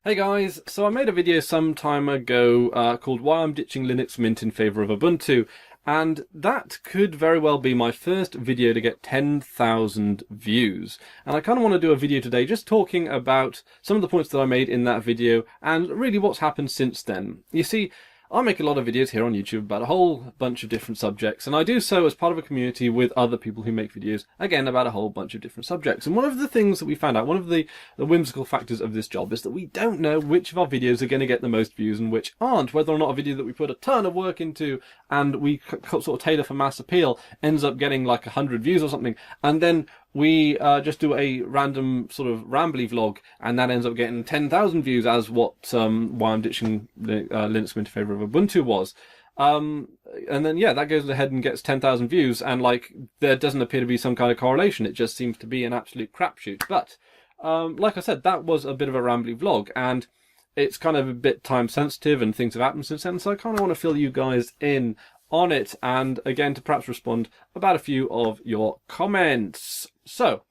Hey guys, so I made a video some time ago called Why I'm Ditching Linux Mint in Favour of Ubuntu, and that could very well be my first video to get 10,000 views. And I kind of want to do a video today just talking about some of the points that I made in that video and really what's happened since then. You see, I make a lot of videos here on YouTube about a whole bunch of different subjects, and I do so as part of a community with other people who make videos, again, about a whole bunch of different subjects. And one of the things that we found out, one of the whimsical factors of this job is that we don't know which of our videos are going to get the most views and which aren't, whether or not a video that we put a ton of work into and we sort of tailor for mass appeal ends up getting like 100 views or something, and then we just do a random sort of rambly vlog, and that ends up getting 10,000 views, as what Why I'm Ditching Linux Mint in Favour of Ubuntu was. And then, yeah, that goes ahead and gets 10,000 views, and like there doesn't appear to be some kind of correlation. It just seems to be an absolute crapshoot. But like I said, that was a bit of a rambly vlog, and it's kind of a bit time sensitive, and things have happened since then. So I kind of want to fill you guys in on it, and again to perhaps respond about a few of your comments. So,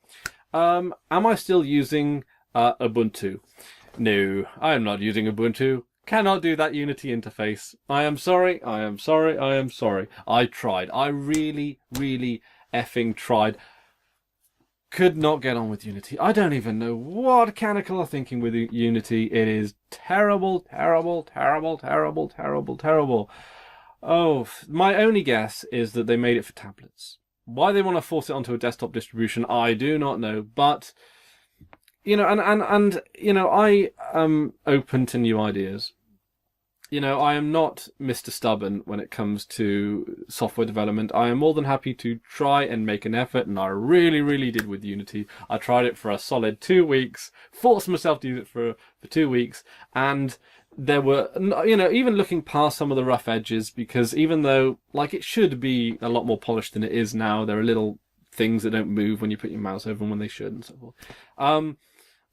am I still using Ubuntu? No, I am not using Ubuntu. Cannot do that Unity interface. I am sorry, I am sorry, I am sorry. I tried. I really, really effing tried. Could not get on with Unity. I don't even know what Canonical are thinking with Unity. It is terrible, terrible, terrible, terrible, terrible, terrible. Oh, my only guess is that they made it for tablets. Why they want to force it onto a desktop distribution, I do not know. But, you know, and you know, I am open to new ideas. You know, I am not Mr. Stubborn when it comes to software development. I am more than happy to try and make an effort, and I really, really did with Unity. I tried it for a solid 2 weeks, forced myself to use it for 2 weeks, and there were, you know, even looking past some of the rough edges, because even though, like, it should be a lot more polished than it is now, there are little things that don't move when you put your mouse over them when they should and so forth.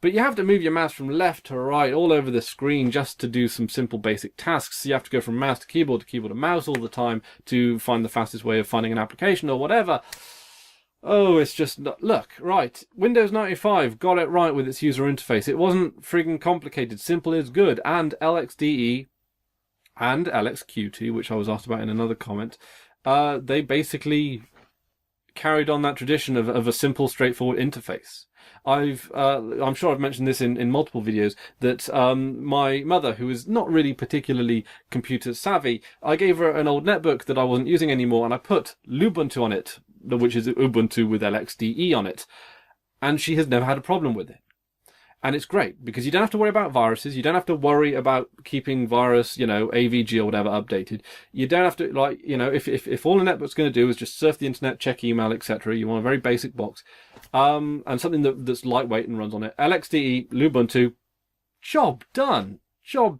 But you have to move your mouse from left to right all over the screen just to do some simple basic tasks. So you have to go from mouse to keyboard to mouse all the time to find the fastest way of finding an application or whatever. Oh, it's just, look, right, Windows 95 got it right with its user interface. It wasn't friggin' complicated, simple is good, and LXDE and LXQT, which I was asked about in another comment, they basically carried on that tradition of a simple, straightforward interface. I'm sure I've mentioned this in multiple videos, that my mother, who is not really particularly computer savvy, I gave her an old netbook that I wasn't using anymore, and I put Ubuntu on it, which is Ubuntu with LXDE on it, and she has never had a problem with it. And it's great, because you don't have to worry about viruses, you don't have to worry about keeping virus, you know, AVG or whatever updated. You don't have to, like, you know, if all the netbook's going to do is just surf the internet, check email, etc., you want a very basic box, and something that's lightweight and runs on it. LXDE, Ubuntu, job done. Job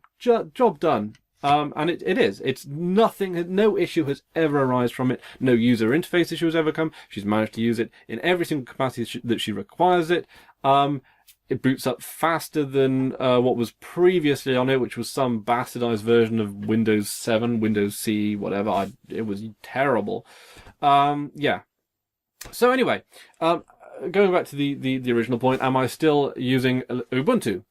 done. And it is. It's nothing, no issue has ever arisen from it. No user interface issue has ever come. She's managed to use it in every single capacity that she requires it. It boots up faster than what was previously on it, which was some bastardized version of Windows 7, Windows C, whatever. It was terrible. Yeah. So anyway, going back to the original point, am I still using Ubuntu?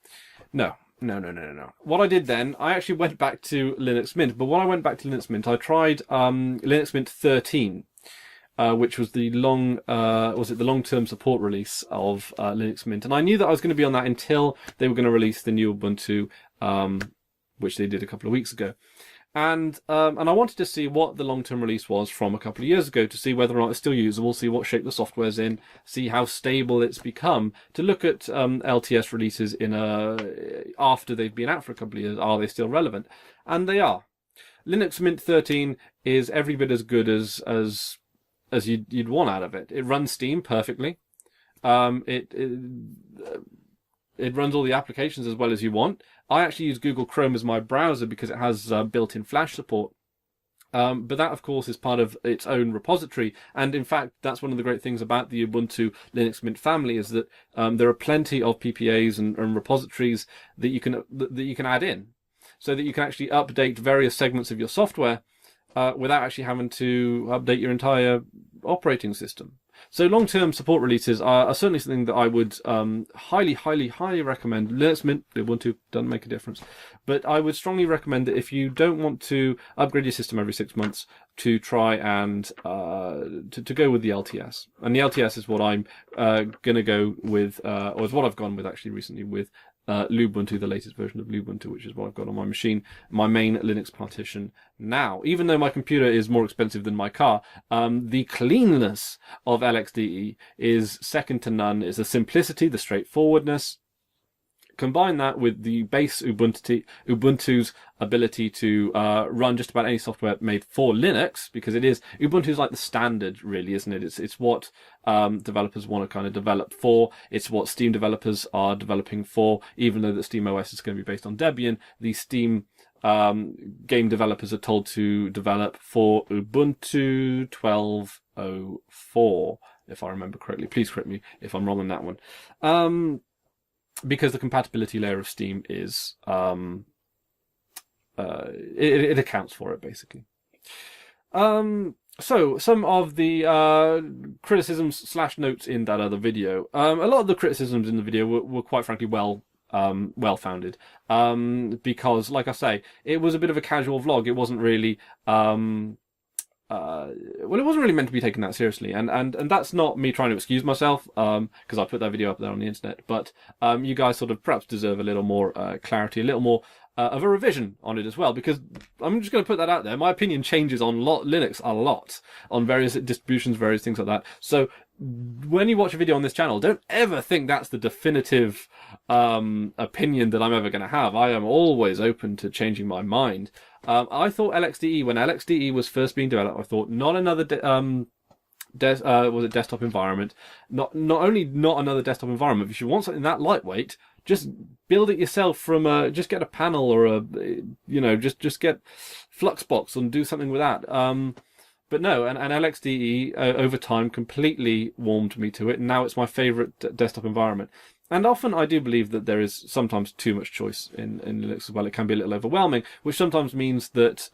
No. No. What I did then, I actually went back to Linux Mint, but when I went back to Linux Mint, I tried Linux Mint 13, which was the long-term support release of Linux Mint, and I knew that I was going to be on that until they were going to release the new Ubuntu, which they did a couple of weeks ago. And I wanted to see what the long-term release was from a couple of years ago, to see whether or not it's still usable, see what shape the software's in, see how stable it's become, to look at LTS releases after they've been out for a couple of years. Are they still relevant? And they are. Linux Mint 13 is every bit as good as you'd want out of it. It runs Steam perfectly. It runs all the applications as well as you want. I actually use Google Chrome as my browser because it has built-in Flash support. But that, of course, is part of its own repository. And in fact, that's one of the great things about the Ubuntu Linux Mint family, is that there are plenty of PPAs and repositories that you can add in, so that you can actually update various segments of your software without actually having to update your entire operating system. So long-term support releases are certainly something that I would highly recommend. Linux Mint, Ubuntu doesn't make a difference, but I would strongly recommend that if you don't want to upgrade your system every 6 months, to try and to go with the LTS. And the LTS is what I'm going to go with, or is what I've gone with actually recently with Ubuntu, the latest version of Ubuntu, which is what I've got on my machine, my main Linux partition now. Even though my computer is more expensive than my car, the cleanness of LXDE is second to none. It's the simplicity, the straightforwardness. Combine that with the base Ubuntu's ability to run just about any software made for Linux, because it is, Ubuntu's like the standard, really, isn't it? It's what developers want to kind of develop for. It's what Steam developers are developing for. Even though the Steam OS is going to be based on Debian, the Steam game developers are told to develop for Ubuntu 12.04, if I remember correctly. Please correct me if I'm wrong on that one. Because the compatibility layer of Steam is, it accounts for it, basically. So, some of the criticisms / notes in that other video. A lot of the criticisms in the video were quite frankly well-founded. Because, like I say, it was a bit of a casual vlog. It wasn't really... well, it wasn't really meant to be taken that seriously, and that's not me trying to excuse myself, because I put that video up there on the internet, but you guys sort of perhaps deserve a little more clarity, a little more of a revision on it as well, because I'm just going to put that out there. My opinion changes on Linux a lot, on various distributions, various things like that. So when you watch a video on this channel, don't ever think that's the definitive opinion that I'm ever going to have. I am always open to changing my mind. I thought LXDE, when LXDE was first being developed, I thought not another was it desktop environment, not only not another desktop environment, but if you want something that lightweight, just build it yourself from just get a panel or a, you know, just get Fluxbox and do something with that. But no, and LXDE over time completely warmed me to it, and now it's my favorite desktop environment. And often I do believe that there is sometimes too much choice in Linux as well. It can be a little overwhelming, which sometimes means that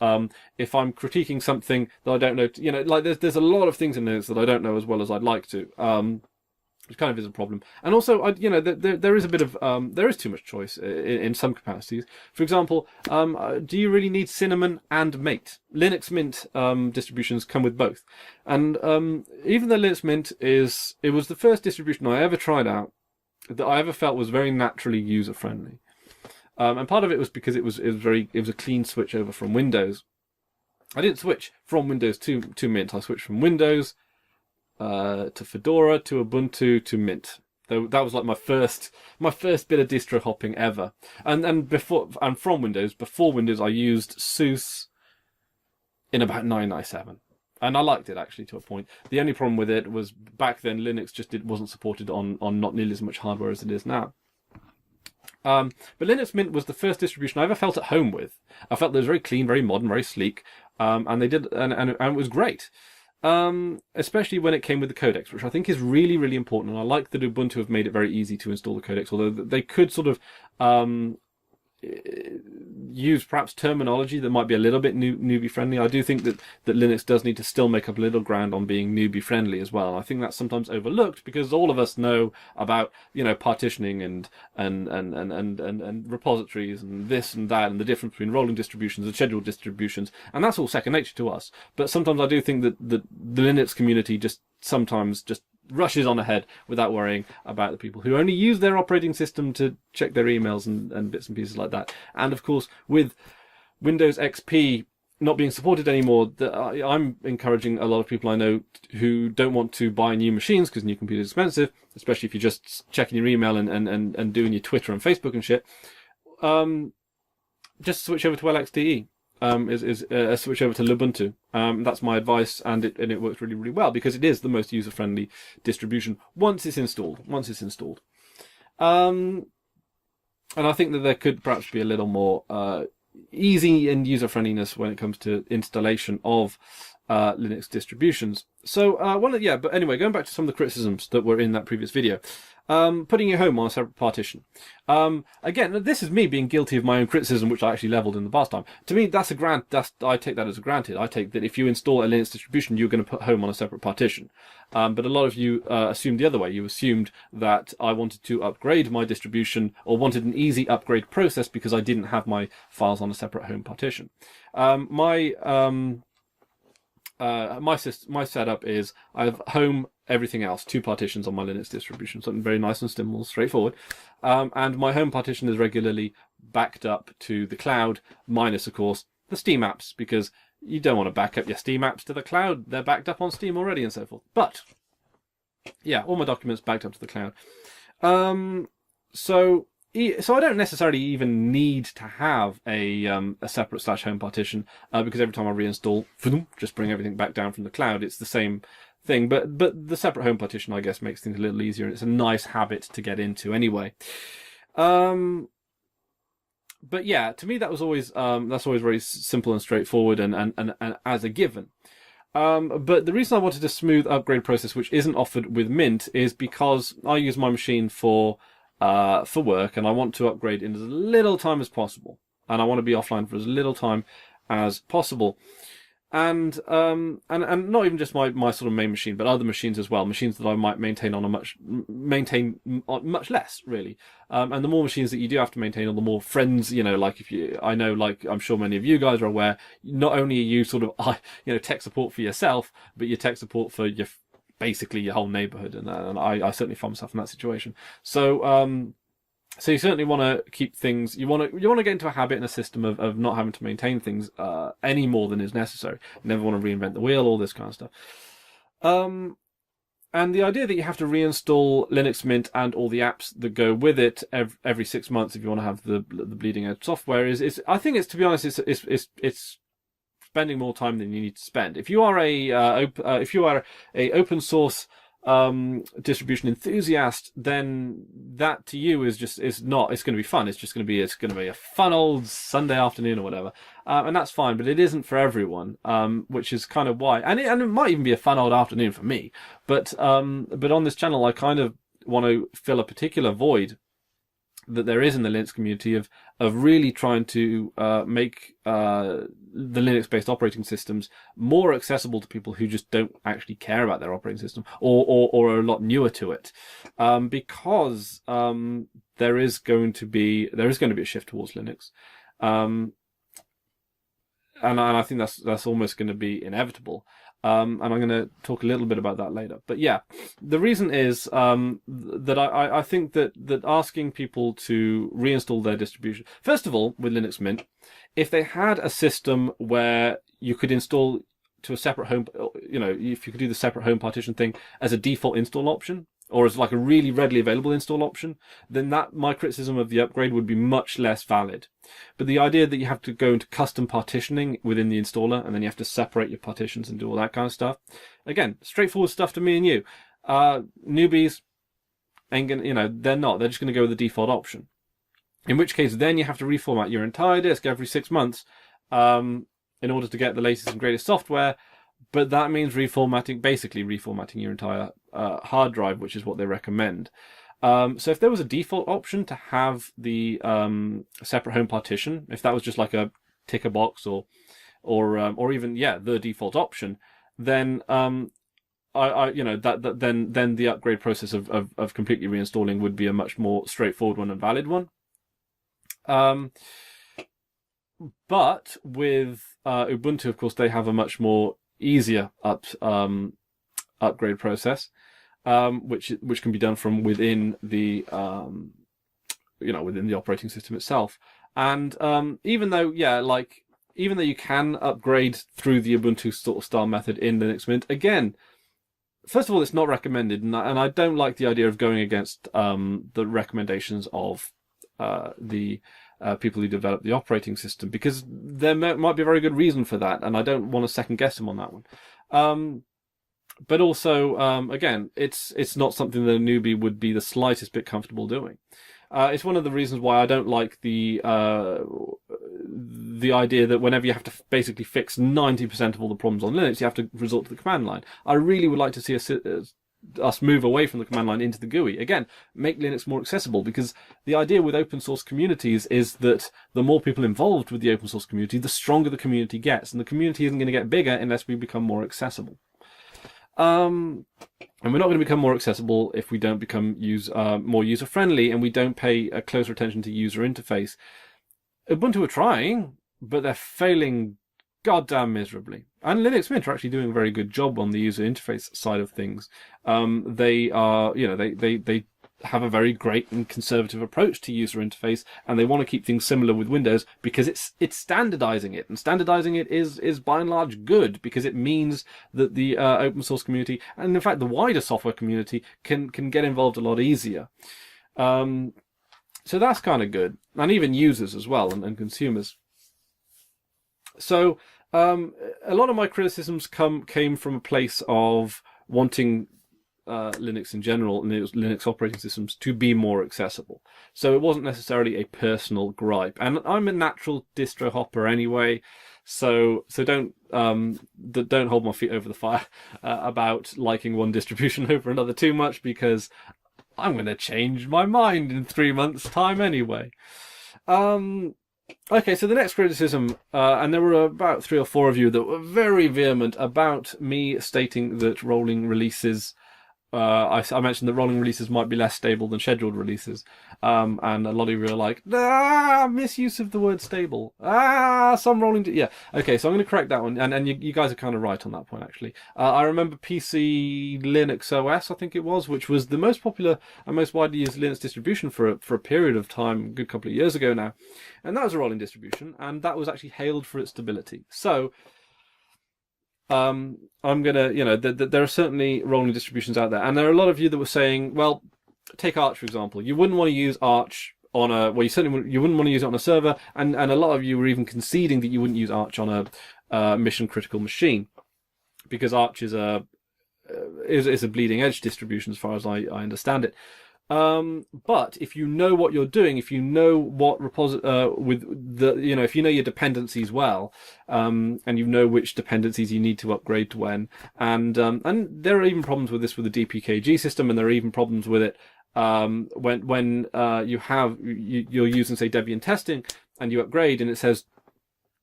if I'm critiquing something that I don't know, you know, like there's a lot of things in Linux that I don't know as well as I'd like to, which kind of is a problem. And also, you know, there is a bit of there is too much choice in some capacities. For example, do you really need Cinnamon and Mate? Linux Mint distributions come with both, and even though Linux Mint it was the first distribution I ever tried out that I ever felt was very naturally user friendly, and part of it was because it was a clean switch over from Windows. I didn't switch from Windows to Mint. I switched from Windows to Fedora to Ubuntu to Mint. That was like my first bit of distro hopping ever. And from Windows, before Windows, I used SUSE in about 997. And I liked it, actually, to a point. The only problem with it was back then Linux just wasn't supported on not nearly as much hardware as it is now. But Linux Mint was the first distribution I ever felt at home with. I felt that it was very clean, very modern, very sleek, and it was great. Especially when it came with the codecs, which I think is really, really important. And I like that Ubuntu have made it very easy to install the codecs, although they could sort of use perhaps terminology that might be a little bit newbie friendly. I do think that Linux does need to still make up a little ground on being newbie friendly as well. I think that's sometimes overlooked because all of us know about, you know, partitioning and repositories and this and that and the difference between rolling distributions and scheduled distributions, and that's all second nature to us. But sometimes I do think that the Linux community sometimes rushes on ahead without worrying about the people who only use their operating system to check their emails and bits and pieces like that. And of course, with Windows XP not being supported anymore, I'm encouraging a lot of people I know who don't want to buy new machines because new computers are expensive, especially if you're just checking your email and doing your Twitter and Facebook and shit, just switch over to LXDE. Is a switch over to Ubuntu. That's my advice, and it works really, really well because it is the most user-friendly distribution once it's installed. And I think that there could perhaps be a little more easy and user-friendliness when it comes to installation of Linux distributions. So, but anyway, going back to some of the criticisms that were in that previous video. Putting your home on a separate partition. Again, this is me being guilty of my own criticism, which I actually leveled in the past time. To me, I take that as a granted. I take that if you install a Linux distribution, you're going to put home on a separate partition. But a lot of you assumed the other way. You assumed that I wanted to upgrade my distribution, or wanted an easy upgrade process because I didn't have my files on a separate home partition. My setup is I have home, everything else, 2 partitions on my Linux distribution, something very nice and simple, straightforward. And my home partition is regularly backed up to the cloud, minus, of course, the Steam apps, because you don't want to back up your Steam apps to the cloud. They're backed up on Steam already and so forth. But, yeah, all my documents backed up to the cloud. So I don't necessarily even need to have a separate /home partition, because every time I reinstall, just bring everything back down from the cloud. It's the same thing, but the separate home partition, I guess, makes things a little easier, and it's a nice habit to get into anyway. But yeah, to me that was always that's always very simple and straightforward, and as a given. But the reason I wanted a smooth upgrade process, which isn't offered with Mint, is because I use my machine for work, and I want to upgrade in as little time as possible, and I want to be offline for as little time as possible. And not even just my sort of main machine, but other machines as well, machines that I might maintain much less, really. And the more machines that you do have to maintain, or the more friends, I'm sure many of you guys are aware, not only are you sort of, tech support for yourself, but you're tech support for basically your whole neighborhood. And I certainly find myself in that situation. So you certainly want to keep things. You want to get into a habit and a system of not having to maintain things any more than is necessary. You never want to reinvent the wheel, all this kind of stuff. And the idea that you have to reinstall Linux Mint and all the apps that go with it every 6 months if you want to have the bleeding edge software is I think it's, to be honest, it's spending more time than you need to spend. If you are a open source distribution enthusiast, then that to you is going to be fun. It's going to be a fun old Sunday afternoon or whatever, and that's fine. But it isn't for everyone, which is kind of why. And it might even be a fun old afternoon for me. But on this channel, I kind of want to fill a particular void that there is in the Linux community of really trying to make the Linux-based operating systems more accessible to people who just don't actually care about their operating system, or are a lot newer to it, because there is going to be a shift towards Linux, and I think that's almost going to be inevitable. And I'm going to talk a little bit about that later. But yeah, the reason is that I think that asking people to reinstall their distribution, first of all, with Linux Mint, if they had a system where you could install to a separate home, if you could do the separate home partition thing as a default install option, or as like a really readily available install option, then my criticism of the upgrade would be much less valid. But the idea that you have to go into custom partitioning within the installer, and then you have to separate your partitions and do all that kind of stuff, again, straightforward stuff to me and you. Newbies ain't gonna, they're just gonna go with the default option. In which case, then you have to reformat your entire disk every 6 months, in order to get the latest and greatest software. But that means basically reformatting your entire hard drive, which is what they recommend. So if there was a default option to have the separate home partition, if that was just like a ticker box or even the default option, then then the upgrade process of completely reinstalling would be a much more straightforward one and valid one. But with Ubuntu, of course, they have a much more easier upgrade process, which can be done from within the within the operating system itself. And even though you can upgrade through the Ubuntu sort of style method in Linux Mint, again, first of all, it's not recommended, and I don't like the idea of going against the recommendations of the people who develop the operating system, because there might be a very good reason for that, and I don't want to second guess them on that one. But also, again, it's not something that a newbie would be the slightest bit comfortable doing. It's one of the reasons why I don't like the the idea that whenever you have to basically fix 90% of all the problems on Linux, you have to resort to the command line. I really would like to see us move away from the command line into the GUI. Again, make Linux more accessible, because the idea with open source communities is that the more people involved with the open source community, the stronger the community gets, and the community isn't going to get bigger unless we become more accessible. And we're not going to become more accessible if we don't become more user-friendly, and we don't pay a closer attention to user interface. Ubuntu are trying, but they're failing goddamn miserably. And Linux Mint are actually doing a very good job on the user interface side of things. They are, they have a very great and conservative approach to user interface, and they want to keep things similar with Windows because it's standardizing it, and standardizing it is by and large good, because it means that the open source community, and in fact the wider software community, can get involved a lot easier. So that's kind of good, and even users as well, and consumers. So a lot of my criticisms came from a place of wanting Linux in general and Linux operating systems to be more accessible. So it wasn't necessarily a personal gripe, and I'm a natural distro hopper anyway. So don't hold my feet over the fire about liking one distribution over another too much, because I'm going to change my mind in 3 months' time anyway. Okay, so the next criticism, and there were about 3 or 4 of you that were very vehement about me stating that rolling releases, I mentioned that rolling releases might be less stable than scheduled releases, and a lot of you were like, misuse of the word stable. Some rolling... Yeah, okay, so I'm going to correct that one, and you guys are kind of right on that point, actually. I remember PC Linux OS, I think it was, which was the most popular and most widely used Linux distribution for a period of time, a good couple of years ago now, and that was a rolling distribution, and that was actually hailed for its stability. So... I'm gonna, there are certainly rolling distributions out there, and there are a lot of you that were saying, well, take Arch for example. You wouldn't want to use Arch on you wouldn't want to use it on a server, and a lot of you were even conceding that you wouldn't use Arch on a mission critical machine, because Arch is a bleeding edge distribution as far as I understand it. But if you know what you're doing, if you know what if you know your dependencies well, and you know which dependencies you need to upgrade to when, and there are even problems with this with the DPKG system, and there are even problems with it when you're using, say, Debian testing, and you upgrade, and it says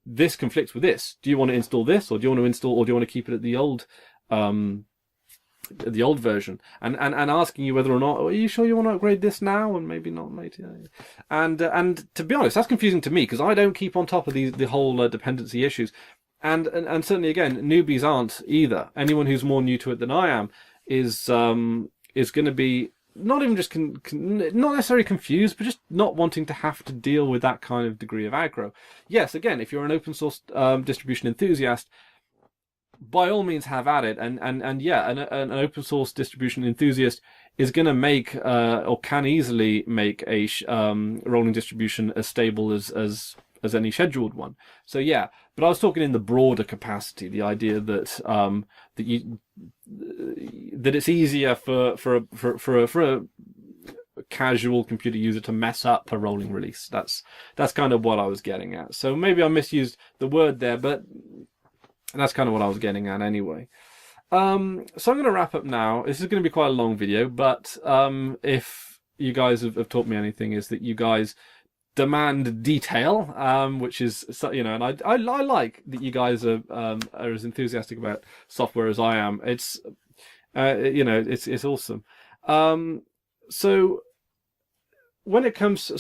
this conflicts with this. Do you want to install this, or do you want to keep it at the old version, and asking you whether or not, are you sure you want to upgrade this now and maybe not later? And to be honest, that's confusing to me, because I don't keep on top of the whole dependency issues, and certainly again newbies aren't either. Anyone who's more new to it than I am is going to be not even just not necessarily confused, but just not wanting to have to deal with that kind of degree of aggro. Yes, again, if you're an open source distribution enthusiast, by all means have at it, and yeah, an open source distribution enthusiast is going to make or can easily make a rolling distribution as stable as any scheduled one. So yeah, but I was talking in the broader capacity, the idea that that it's easier for a casual computer user to mess up a rolling release. That's kind of what I was getting at. So maybe I misused the word there, but that's kind of what I was getting at anyway. So I'm going to wrap up now. This is going to be quite a long video, but if you guys have taught me anything, is that you guys demand detail, which is, and I like that you guys are as enthusiastic about software as I am. It's it's awesome. So when it comes,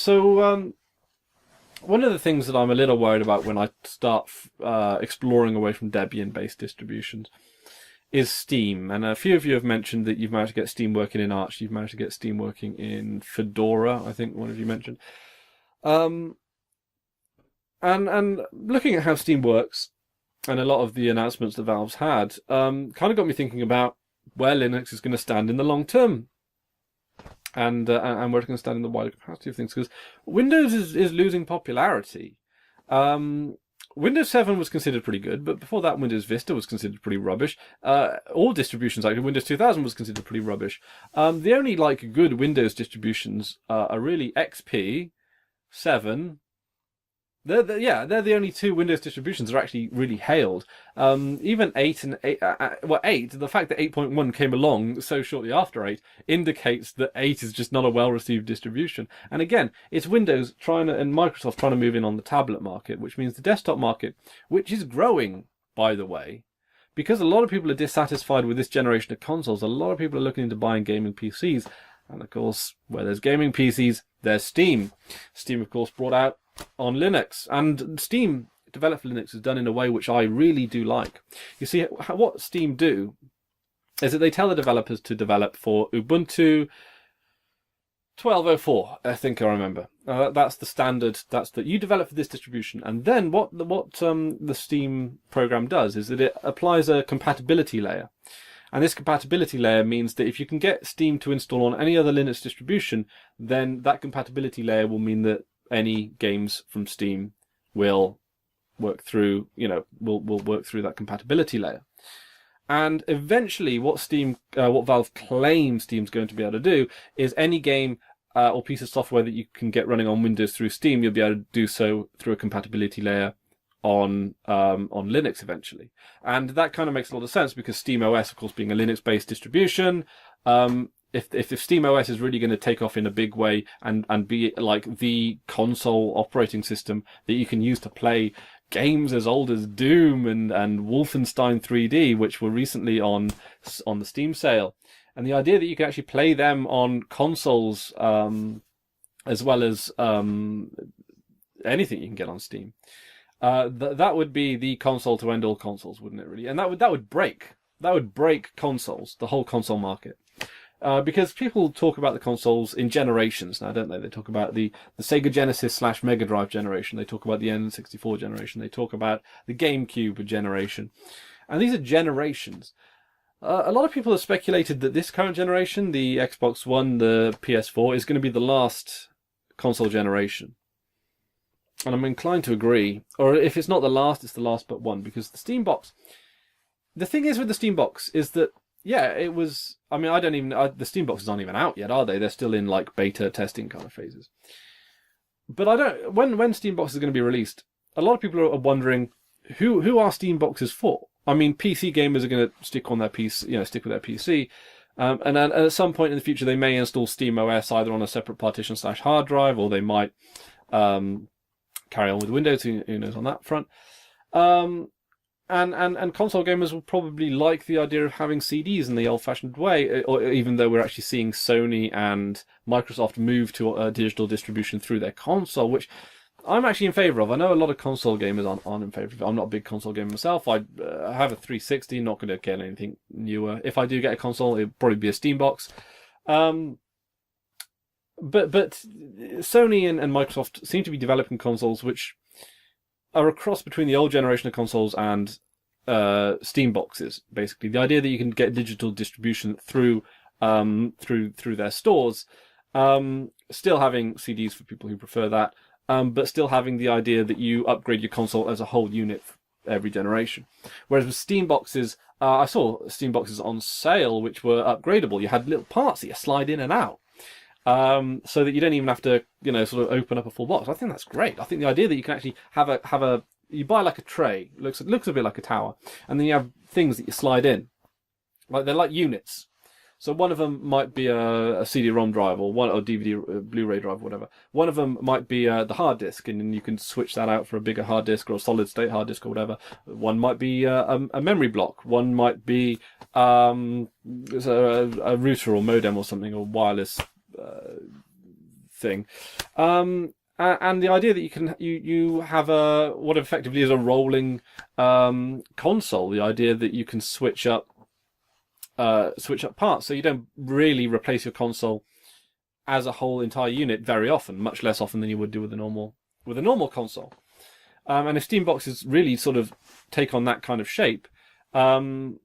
one of the things that I'm a little worried about when I start exploring away from Debian-based distributions is Steam. And a few of you have mentioned that you've managed to get Steam working in Arch. You've managed to get Steam working in Fedora, I think one of you mentioned. And looking at how Steam works, and a lot of the announcements that Valve's had, kind of got me thinking about where Linux is going to stand in the long term. And where it's going to stand in the wider capacity of things, because Windows is losing popularity. Windows 7 was considered pretty good, but before that Windows Vista was considered pretty rubbish. All distributions, like Windows 2000 was considered pretty rubbish. The only good Windows distributions are really XP, 7, They're the only two Windows distributions that are actually really hailed. Even 8 and 8, 8, the fact that 8.1 came along so shortly after 8 indicates that 8 is just not a well-received distribution. And again, it's Windows and Microsoft trying to move in on the tablet market, which means the desktop market, which is growing, by the way, because a lot of people are dissatisfied with this generation of consoles. A lot of people are looking into buying gaming PCs. And of course, where there's gaming PCs, there's Steam. Steam, of course, brought out on Linux, and Steam developed for Linux is done in a way which I really do like. You see, what Steam do is that they tell the developers to develop for Ubuntu 12.04, I think I remember. That's the standard. That's that you develop for this distribution, and then what the Steam program does is that it applies a compatibility layer. And this compatibility layer means that if you can get Steam to install on any other Linux distribution, then that compatibility layer will mean that any games from Steam will work through, will work through that compatibility layer. And eventually, what Valve claims Steam's going to be able to do is any game or piece of software that you can get running on Windows through Steam, you'll be able to do so through a compatibility layer on Linux eventually. And that kind of makes a lot of sense because SteamOS, of course, being a Linux-based distribution, if SteamOS is really going to take off in a big way and be like the console operating system that you can use to play games as old as Doom and Wolfenstein 3D, which were recently on the Steam sale, and the idea that you can actually play them on consoles as well as anything you can get on Steam. That would be the console to end all consoles, wouldn't it? Really, and that would break consoles, the whole console market, because people talk about the consoles in generations now, don't they? They talk about the Sega Genesis / Mega Drive generation. They talk about the N64 generation. They talk about the GameCube generation, and these are generations. A lot of people have speculated that this current generation, the Xbox One, the PS4, is going to be the last console generation. And I'm inclined to agree. Or if it's not the last, it's the last but one. Because the Steam Box... The thing is with the Steam Box is that, yeah, it was... I mean, the Steam Boxes aren't even out yet, are they? They're still in, like, beta testing kind of phases. But I don't... When Steam Box is going to be released, a lot of people are wondering, who are Steam Boxes for? I mean, PC gamers are going to stick with their PC. And then at some point in the future, they may install SteamOS either on a separate partition / hard drive, or they might... carry on with Windows, who knows on that front. And console gamers will probably like the idea of having CDs in the old-fashioned way, or even though we're actually seeing Sony and Microsoft move to a digital distribution through their console, which I'm actually in favour of. I know a lot of console gamers aren't in favour of it. I'm not a big console gamer myself. I have a 360, not going to get anything newer. If I do get a console, it'll probably be a Steam Box. But Sony and Microsoft seem to be developing consoles which are a cross between the old generation of consoles and Steam boxes. Basically, the idea that you can get digital distribution through their stores, still having CDs for people who prefer that, but still having the idea that you upgrade your console as a whole unit every generation. Whereas with Steam boxes, I saw Steam boxes on sale which were upgradable. You had little parts that you slide in and out. So that you don't even have to, sort of open up a full box. I think that's great. I think the idea that you can actually you buy like a tray, looks a bit like a tower, and then you have things that you slide in, like they're like units. So one of them might be a CD-ROM drive, or DVD, Blu-ray drive, or whatever. One of them might be the hard disk, and then you can switch that out for a bigger hard disk or a solid-state hard disk or whatever. One might be a memory block. One might be a router or modem or something, or wireless thing, and the idea that you have what effectively is a rolling console. The idea that you can switch up parts, so you don't really replace your console as a whole entire unit very often, much less often than you would do with a normal console. And if Steam boxes really sort of take on that kind of shape, then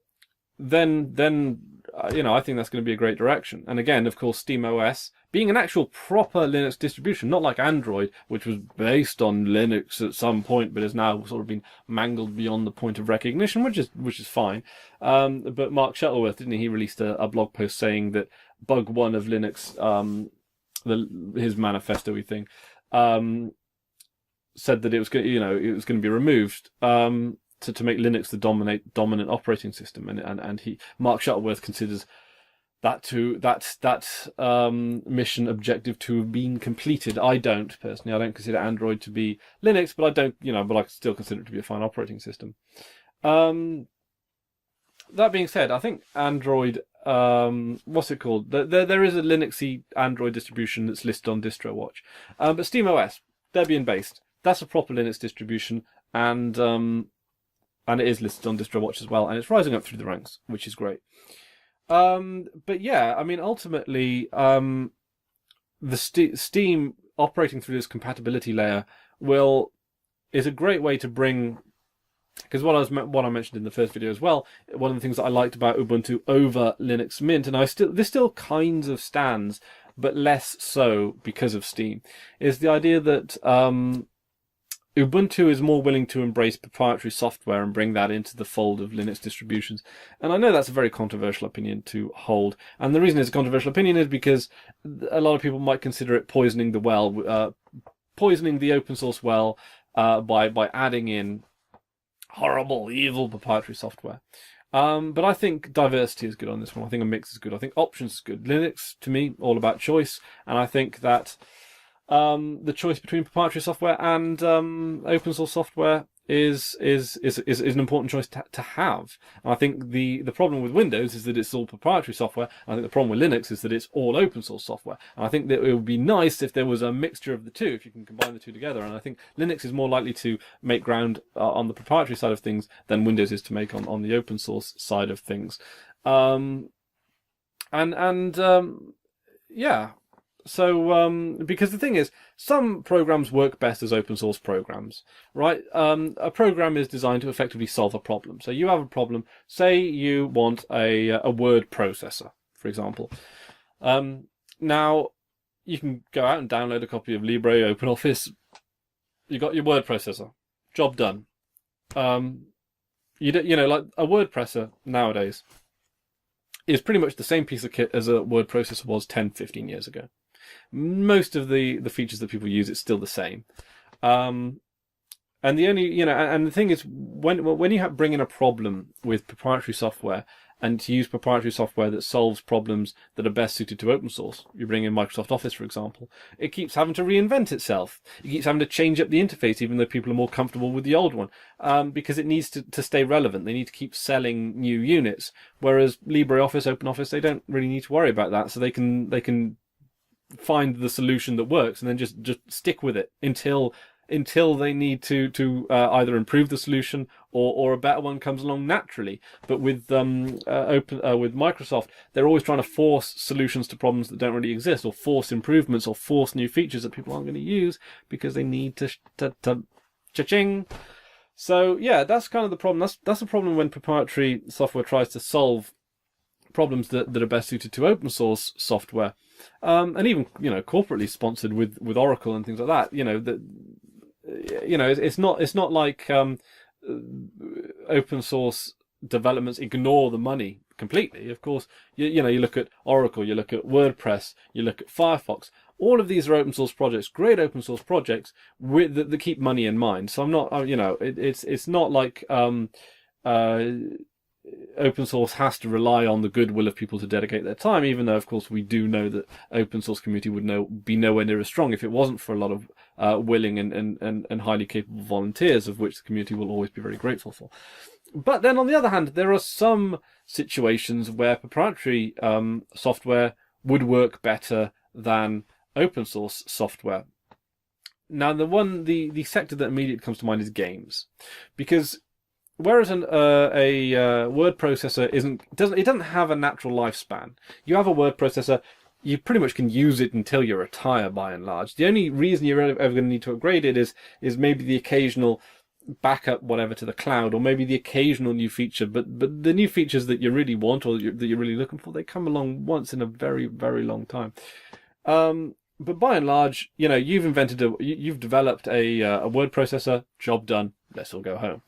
I think that's going to be a great direction. And again, of course, SteamOS being an actual proper Linux distribution, not like Android, which was based on Linux at some point, but has now sort of been mangled beyond the point of recognition, which is fine. But Mark Shuttleworth, didn't he released a blog post saying that bug one of Linux, his manifesto-y thing, said that it was going, it was going to be removed to make Linux the dominant operating system, and Mark Shuttleworth considers that mission objective to have been completed. I don't personally. I don't consider Android to be Linux, but I still consider it to be a fine operating system. That being said, I think Android, what's it called? There is a Linuxy Android distribution that's listed on DistroWatch, but SteamOS, Debian based. That's a proper Linux distribution, and it is listed on DistroWatch as well, and it's rising up through the ranks, which is great. But yeah, I mean, ultimately, the Steam operating through this compatibility layer is a great way to bring. Because what I mentioned in the first video as well, one of the things that I liked about Ubuntu over Linux Mint, and this still kinds of stands, but less so because of Steam, is the idea that Ubuntu is more willing to embrace proprietary software and bring that into the fold of Linux distributions. And I know that's a very controversial opinion to hold. And the reason it's a controversial opinion is because a lot of people might consider it poisoning the well, poisoning the open source well by adding in horrible, evil proprietary software. But I think diversity is good on this one. I think a mix is good. I think options is good. Linux, to me, all about choice. And I think that the choice between proprietary software and open source software is an important choice to have. And I think the problem with Windows is that it's all proprietary software. And I think the problem with Linux is that it's all open source software. And I think that it would be nice if there was a mixture of the two, if you can combine the two together. And I think Linux is more likely to make ground on the proprietary side of things than Windows is to make on the open source side of things. Yeah. So, because the thing is, some programs work best as open source programs, right? A program is designed to effectively solve a problem. So you have a problem, say you want a word processor, for example. Now, you can go out and download a copy of Libre, OpenOffice. You got your word processor. Job done. Like a word processor nowadays is pretty much the same piece of kit as a word processor was 10, 15 years ago. Most of the features that people use, it's still the same. And the only, and the thing is, when you bring in a problem with proprietary software, and to use proprietary software that solves problems that are best suited to open source, you bring in Microsoft Office, for example, it keeps having to reinvent itself. It keeps having to change up the interface, even though people are more comfortable with the old one, because it needs to stay relevant. They need to keep selling new units. Whereas LibreOffice, OpenOffice, they don't really need to worry about that, so they can find the solution that works and then just stick with it until they need to either improve the solution or a better one comes along naturally. But with with Microsoft, they're always trying to force solutions to problems that don't really exist, or force improvements, or force new features that people aren't going to use because they need to cha-ching. So yeah, that's kind of the problem. That's the problem when proprietary software tries to solve problems that are best suited to open source software, and even corporately sponsored with Oracle and things like that. It's not like open source developments ignore the money completely. Of course, you look at Oracle, you look at WordPress, you look at Firefox. All of these are open source projects, great open source projects that keep money in mind. So I'm not, it's not like open source has to rely on the goodwill of people to dedicate their time, even though, of course, we do know that open source community would be nowhere near as strong if it wasn't for a lot of willing and highly capable volunteers, of which the community will always be very grateful for. But then, on the other hand, there are some situations where proprietary software would work better than open source software. Now, the sector that immediately comes to mind is games, because whereas a word processor doesn't have a natural lifespan. You have a word processor, you pretty much can use it until you retire, by and large. The only reason you're ever going to need to upgrade it is maybe the occasional backup whatever to the cloud, or maybe the occasional new feature. But the new features that you really want, or that you're really looking for, they come along once in a very, very long time. But by and large, you've developed a word processor, job done, let's all go home.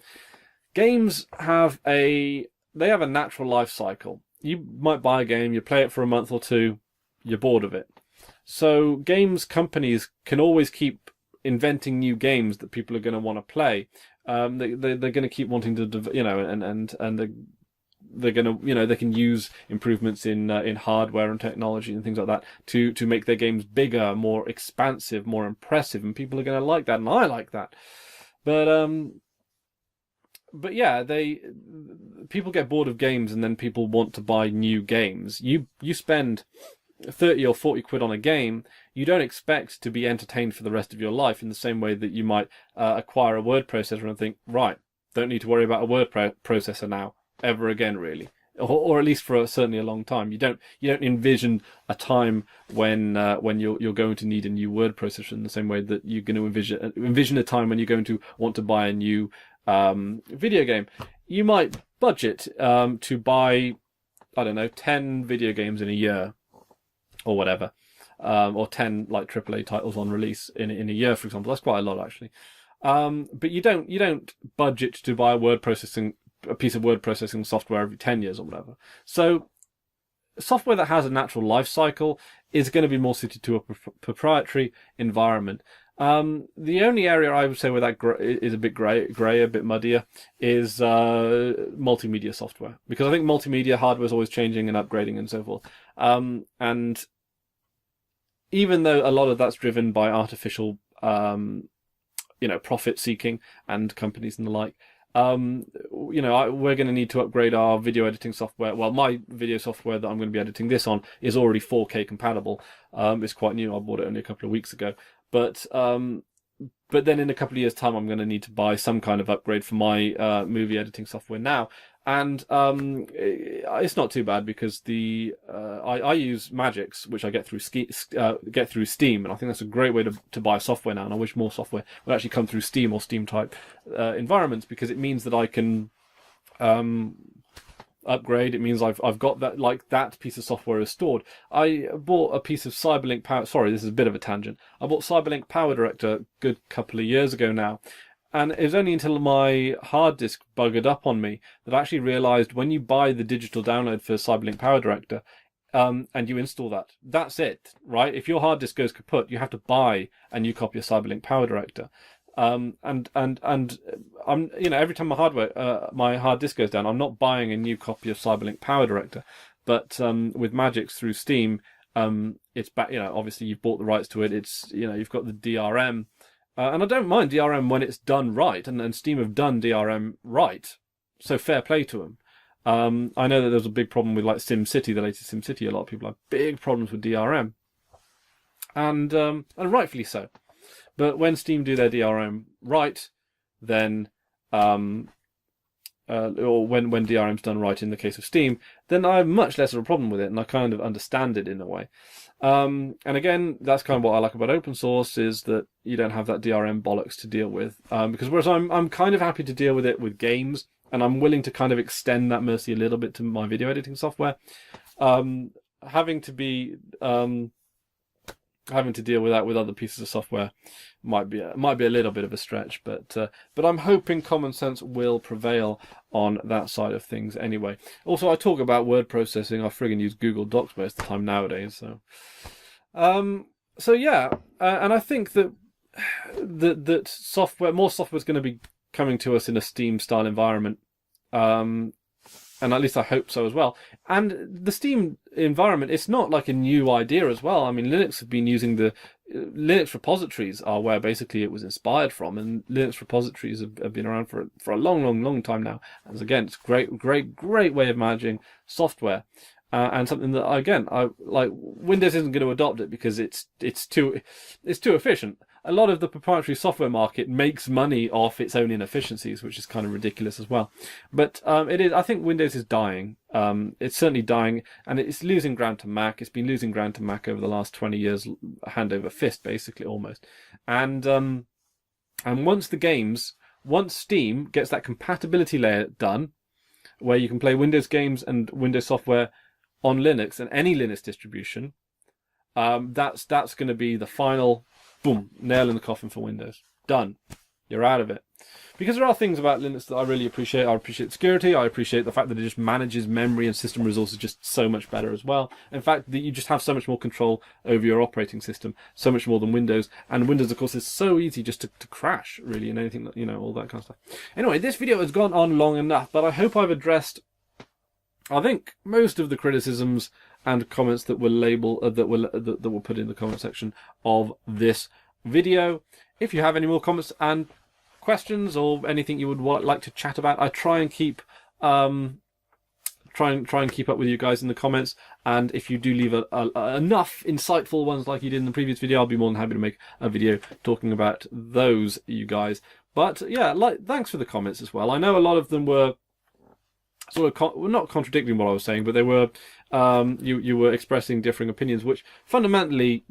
Games have a natural life cycle. You might buy a game, you play it for a month or two, you're bored of it. So games companies can always keep inventing new games that people are going to want to play. They're going to keep wanting to, they're going to, they can use improvements in hardware and technology and things like that to make their games bigger, more expansive, more impressive, and people are going to like that, and I like that. But yeah, people get bored of games, and then people want to buy new games. You spend 30 or 40 quid on a game, you don't expect to be entertained for the rest of your life in the same way that you might acquire a word processor and think, right, don't need to worry about a word processor now ever again, really, or at least for certainly a long time. You don't envision a time when you're going to need a new word processor in the same way that you're going to envision a time when you're going to want to buy a new video game. You might budget to buy, I don't know, 10 video games in a year or whatever, or 10 like AAA titles on release in a year, for example. That's quite a lot, actually. But you don't budget to buy a piece of word processing software every 10 years or whatever. So software that has a natural life cycle is going to be more suited to a proprietary environment. The only area I would say where that is a bit grey, a bit muddier, is multimedia software, because I think multimedia hardware is always changing and upgrading and so forth. And even though a lot of that's driven by artificial, profit seeking and companies and the like, we're going to need to upgrade our video editing software. Well, my video software that I'm going to be editing this on is already 4K compatible. It's quite new. I bought it only a couple of weeks ago. But then in a couple of years' time, I'm going to need to buy some kind of upgrade for my movie editing software now. And it's not too bad, because I use Magix, which I get through Steam, and I think that's a great way to buy software now. And I wish more software would actually come through Steam or Steam type environments, because it means that I can upgrade. It means I've got that, like, that piece of software is stored. I bought a piece of Cyberlink Power. Sorry, this is a bit of a tangent. I bought Cyberlink Power Director a good couple of years ago now. And it was only until my hard disk buggered up on me that I actually realised when you buy the digital download for Cyberlink Power Director, and you install that, that's it, right? If your hard disk goes kaput, you have to buy a new copy of Cyberlink Power Director. And I'm, every time my hard disk goes down, I'm not buying a new copy of Cyberlink Power Director. But with Magix through Steam, it's back. Obviously you've bought the rights to it. It's, you've got the DRM. And I don't mind DRM when it's done right, and Steam have done DRM right, so fair play to them. I know that there's a big problem with, like, SimCity, the latest SimCity. A lot of people have big problems with DRM, and rightfully so. But when Steam do their DRM right, then or when DRM's done right in the case of Steam, then I have much less of a problem with it, and I kind of understand it in a way. And again, that's kind of what I like about open source, is that you don't have that DRM bollocks to deal with. Because whereas I'm kind of happy to deal with it with games, and I'm willing to kind of extend that mercy a little bit to my video editing software, having to deal with that with other pieces of software might be a little bit of a stretch, but I'm hoping common sense will prevail on that side of things anyway. Also, I talk about word processing. I friggin' use Google Docs most of the time nowadays. So yeah, and I think that more software is going to be coming to us in a Steam style environment. And at least I hope so as well. And the Steam environment, it's not like a new idea as well. I mean, Linux have been using Linux repositories are where basically it was inspired from, and Linux repositories have been around for a long time now. And again, it's a great way of managing software. And something that, again, I like. Windows isn't going to adopt it because it's too efficient. A lot of the proprietary software market makes money off its own inefficiencies, which is kind of ridiculous as well. But it is. I think Windows is dying. It's certainly dying, and it's losing ground to Mac. It's been losing ground to Mac over the last 20 years, hand over fist, basically, almost. And once Steam gets that compatibility layer done, where you can play Windows games and Windows software on Linux and any Linux distribution, that's going to be the final boom, nail in the coffin for Windows. Done. You're out of it. Because there are things about Linux that I really appreciate. I appreciate security. I appreciate the fact that it just manages memory and system resources just so much better as well. In fact, that you just have so much more control over your operating system, so much more than Windows. And Windows, of course, is so easy just to crash, really, and anything that, you know, all that kind of stuff. Anyway, this video has gone on long enough, but I hope I've addressed, I think, most of the criticisms and comments that were labeled that were put in the comment section of this video. If you have any more comments and questions or anything you would like to chat about, I try and keep try and keep up with you guys in the comments. And if you do leave enough insightful ones like you did in the previous video, I'll be more than happy to make a video talking about those, you guys. But yeah, thanks for the comments as well. I know a lot of them were sort of not contradicting what I was saying, but they were you were expressing differing opinions, which fundamentally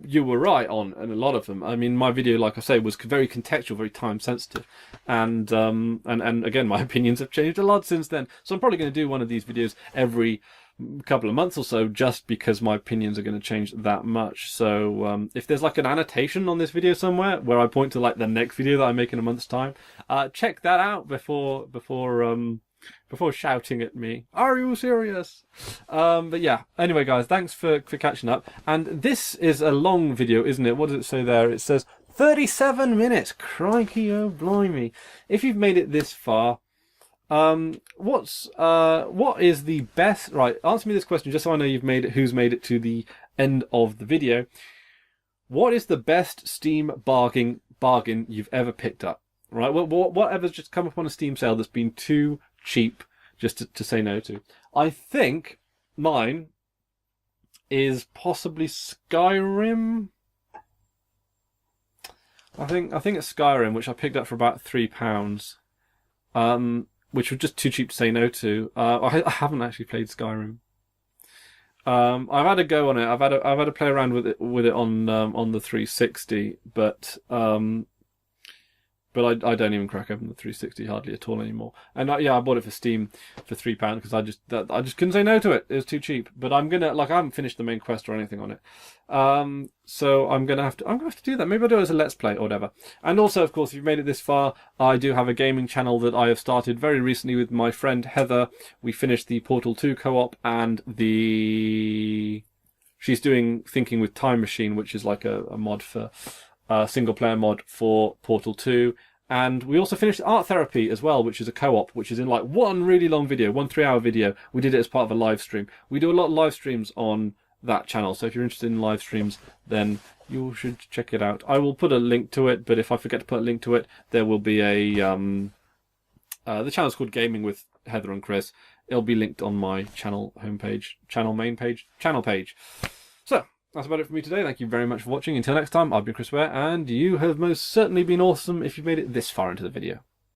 you were right on, and a lot of them. I mean, my video, like I say, was very contextual, very time sensitive, and again, my opinions have changed a lot since then. So I'm probably going to do one of these videos every couple of months or so, just because my opinions are going to change that much. So if there's like an annotation on this video somewhere where I point to like the next video that I make in a month's time, check that out before shouting at me. Are you serious? But yeah, anyway guys, thanks for catching up. And this is a long video, isn't it? What does it say there? It says 37 minutes. Crikey, oh blimey. If you've made it this far, what is the best, right, answer me this question just so I know you've made it, who's made it to the end of the video. What is the best Steam bargain you've ever picked up? Right, whatever's just come up on a Steam sale that's been too cheap just to say no to. I think mine is possibly Skyrim. I think it's Skyrim, which I picked up for about £3, which was just too cheap to say no to. I haven't actually played Skyrim. I've had a go on it. I've had a play around with it on the 360, but I don't even crack open the 360 hardly at all anymore. And yeah, I bought it for Steam for £3 because I just couldn't say no to it. It was too cheap. But I'm gonna, like, I haven't finished the main quest or anything on it. So I'm gonna have to do that. Maybe I'll do it as a let's play or whatever. And also, of course, if you've made it this far, I do have a gaming channel that I have started very recently with my friend Heather. We finished the Portal 2 co-op and she's doing Thinking with Time Machine, which is like a mod for single player mod for Portal 2. And we also finished Art Therapy as well, which is a co-op, which is in like one really long video, 1 3-hour video. We did it as part of a live stream. We do a lot of live streams on that channel, so if you're interested in live streams, then you should check it out. I will put a link to it, but if I forget to put a link to it, there will be a the channel's called Gaming with Heather and Chris. It'll be linked on my channel homepage, channel page. So that's about it for me today. Thank you very much for watching. Until next time, I've been Chris Ware, and you have most certainly been awesome if you've made it this far into the video.